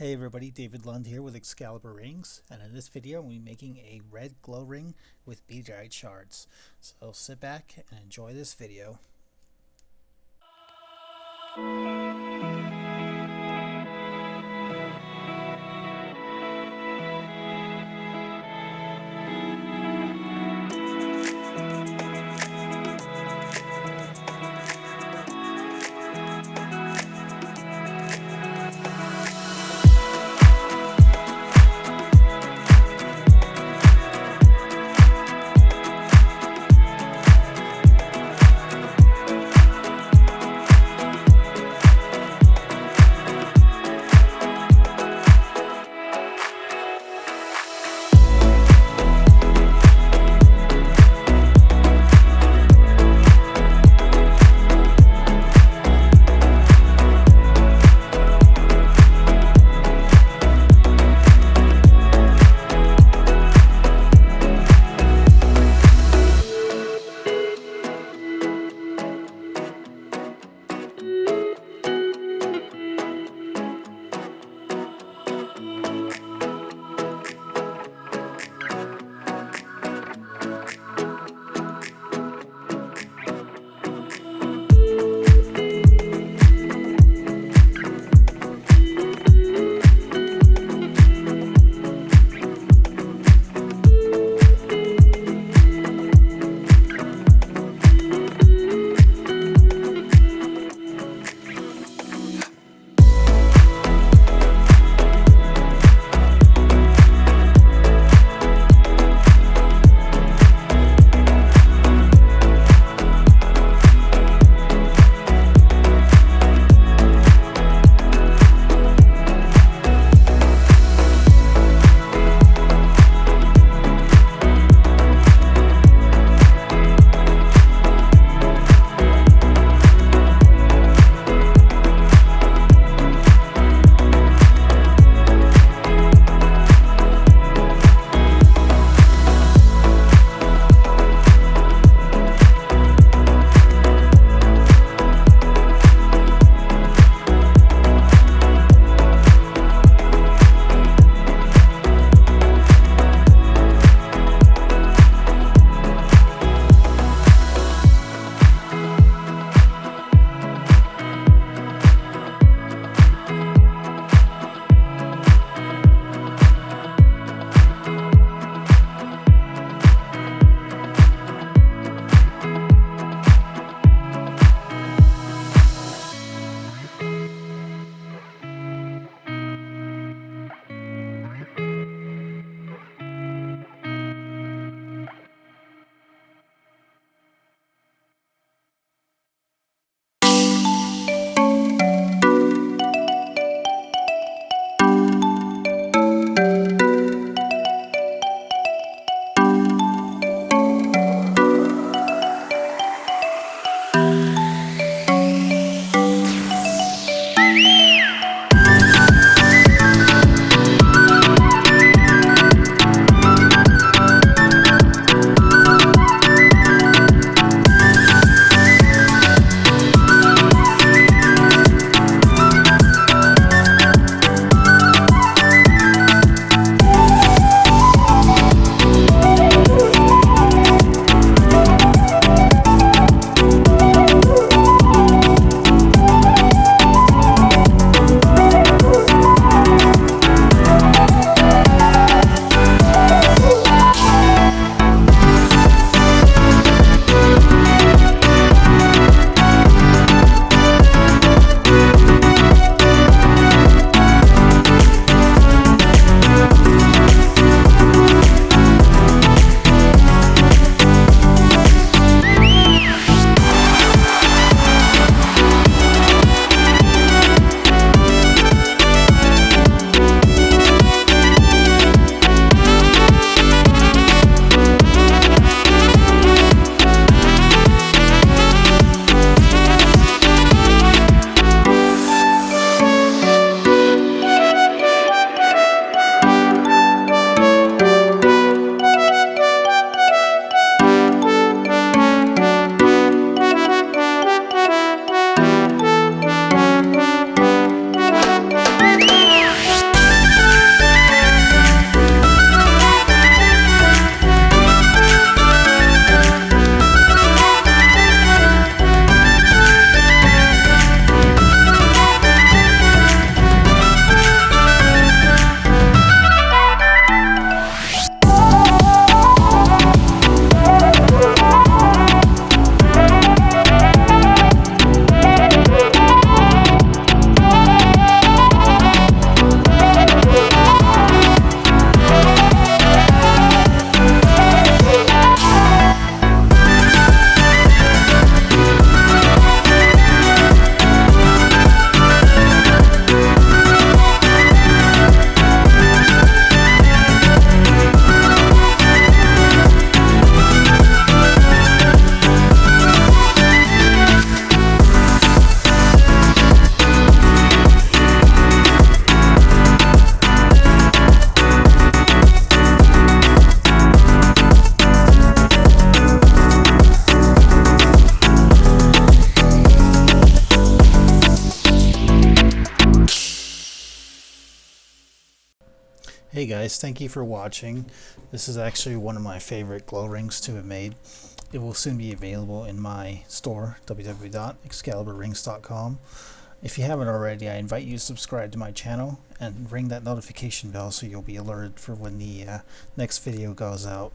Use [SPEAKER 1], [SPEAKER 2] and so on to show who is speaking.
[SPEAKER 1] Hey everybody, David Lund here with Excalibur Rings, and in this video I'm going to be making a red glow ring with Meteorite shards. So sit back and enjoy this video. Hey guys, thank you for watching. This is actually one of my favorite glow rings to have made. It will soon be available in my store, www.excaliburrings.com. If you haven't already, I invite you to subscribe to my channel and ring that notification bell so you'll be alerted for when the next video goes out.